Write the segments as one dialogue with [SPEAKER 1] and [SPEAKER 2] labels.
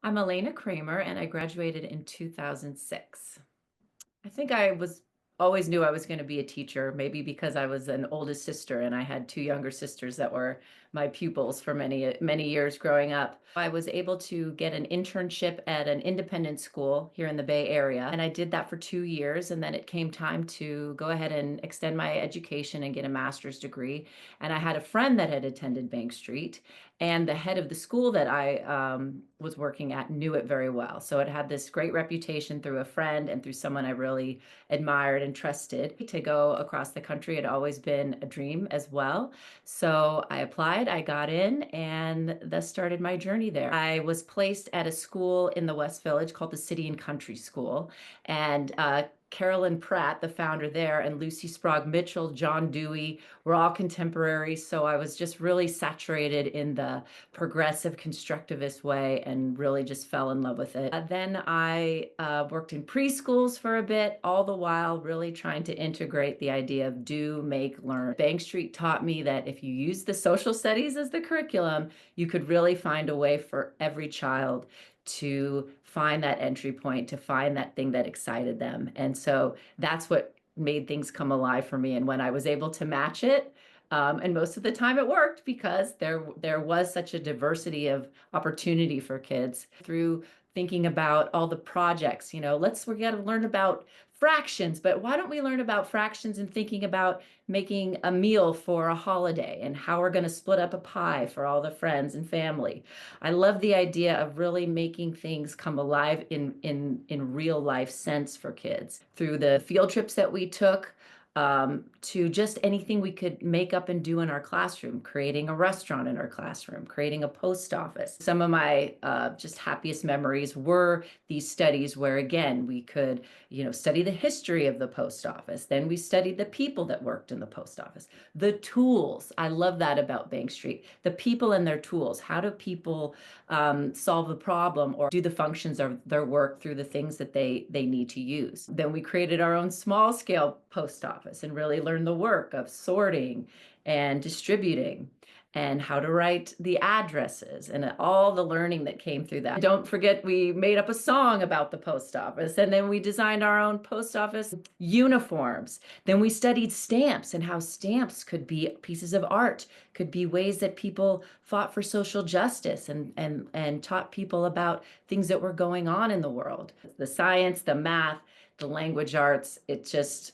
[SPEAKER 1] I'm Alayna Kramer and I graduated in 2006. I think I was always knew I was going to be a teacher, maybe because I was an oldest sister and I had two younger sisters that were my pupils for many years growing up. I was able to get an internship at an independent school here in the Bay Area, and I did that for 2 years. And then it came time to go ahead and extend my education and get a master's degree. And I had a friend that had attended Bank Street, and the head of the school that I was working at knew it very well. So it had this great reputation through a friend and through someone I really admired and trusted to go across the country. It had always been a dream as well. So I applied, I got in, and thus started my journey there. I was placed at a school in the West Village called the City and Country School. And Carolyn Pratt, the founder there, and Lucy Sprague Mitchell, John Dewey, were all contemporaries. So I was just really saturated in the progressive constructivist way and really just fell in love with it. Then I worked in preschools for a bit, all the while really trying to integrate the idea of do, make, learn. Bank Street taught me that if you use the social studies as the curriculum, you could really find a way for every child to find that entry point, to find that thing that excited them. And so that's what made things come alive for me. And when I was able to match it, and most of the time it worked because there was such a diversity of opportunity for kids through thinking about all the projects. We got to learn about fractions, but why don't we learn about fractions and thinking about making a meal for a holiday and how we're going to split up a pie for all the friends and family. I love the idea of really making things come alive in real life sense for kids through the field trips that we took, to just anything we could make up and do in our classroom, creating a restaurant in our classroom, creating a post office. Some of my just happiest memories were these studies where, again, we could, study the history of the post office. Then we studied the people that worked in the post office, the tools. I love that about Bank Street, the people and their tools. How do people solve the problem or do the functions of their work through the things that they need to use? Then we created our own small scale post office and really learned the work of sorting and distributing and how to write the addresses and all the learning that came through that. Don't forget, we made up a song about the post office, and then we designed our own post office uniforms. Then we studied stamps and how stamps could be pieces of art, could be ways that people fought for social justice and taught people about things that were going on in the world. The science, the math, the language arts, it just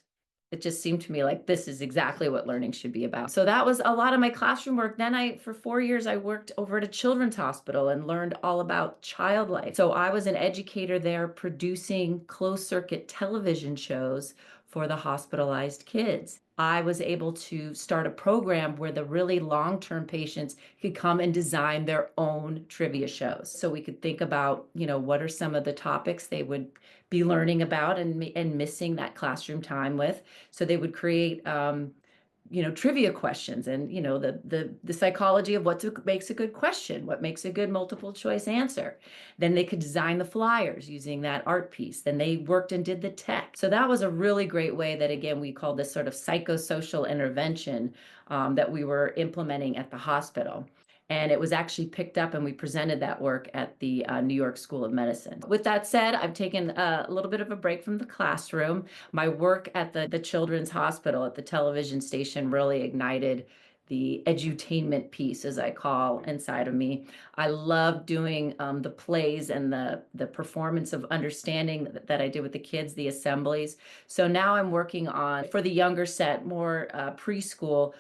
[SPEAKER 1] seemed to me like this is exactly what learning should be about. So that was a lot of my classroom work. Then for 4 years, I worked over at a children's hospital and learned all about child life. So I was an educator there producing closed circuit television shows for the hospitalized kids. I was able to start a program where the really long-term patients could come and design their own trivia shows. So we could think about, what are some of the topics they would be learning about and missing that classroom time with. So they would create, trivia questions and, the psychology of makes a good question, what makes a good multiple choice answer. Then they could design the flyers using that art piece. Then they worked and did the tech. So that was a really great way that, again, we call this sort of psychosocial intervention that we were implementing at the hospital. And it was actually picked up and we presented that work at the New York School of Medicine. With that said, I've taken a little bit of a break from the classroom. My work at the Children's Hospital at the television station really ignited the edutainment piece, as I call inside of me. I love doing the plays and the performance of understanding that I did with the kids, the assemblies. So now I'm working on, for the younger set, more preschool,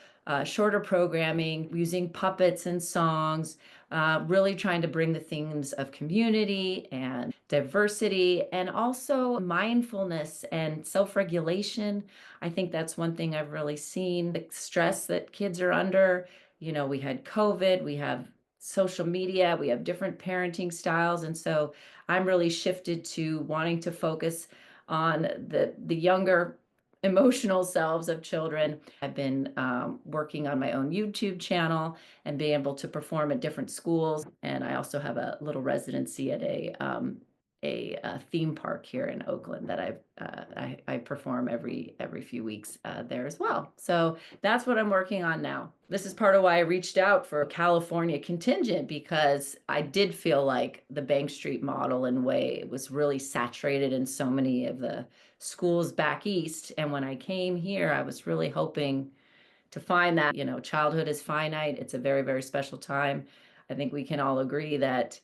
[SPEAKER 1] shorter programming using puppets and songs, really trying to bring the themes of community and diversity and also mindfulness and self-regulation. I think that's one thing I've really seen, the stress that kids are under. We had COVID, we have social media, we have different parenting styles. And so I'm really shifted to wanting to focus on the younger emotional selves of children. I've been working on my own YouTube channel and being able to perform at different schools. And I also have a little residency at a a theme park here in Oakland that I perform every few weeks there as well. So that's what I'm working on now. This is part of why I reached out for California contingent, because I did feel like the Bank Street model and way was really saturated in so many of the schools back east. And when I came here, I was really hoping to find that, childhood is finite. It's a very, very special time. I think we can all agree that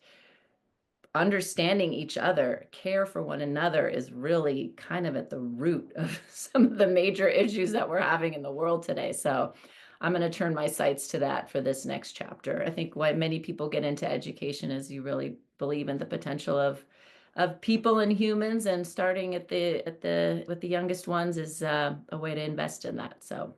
[SPEAKER 1] understanding each other, care for one another is really kind of at the root of some of the major issues that we're having in the world today. So I'm going to turn my sights to that for this next chapter. I think why many people get into education is you really believe in the potential of people and humans, and starting at the with the youngest ones is a way to invest in that. So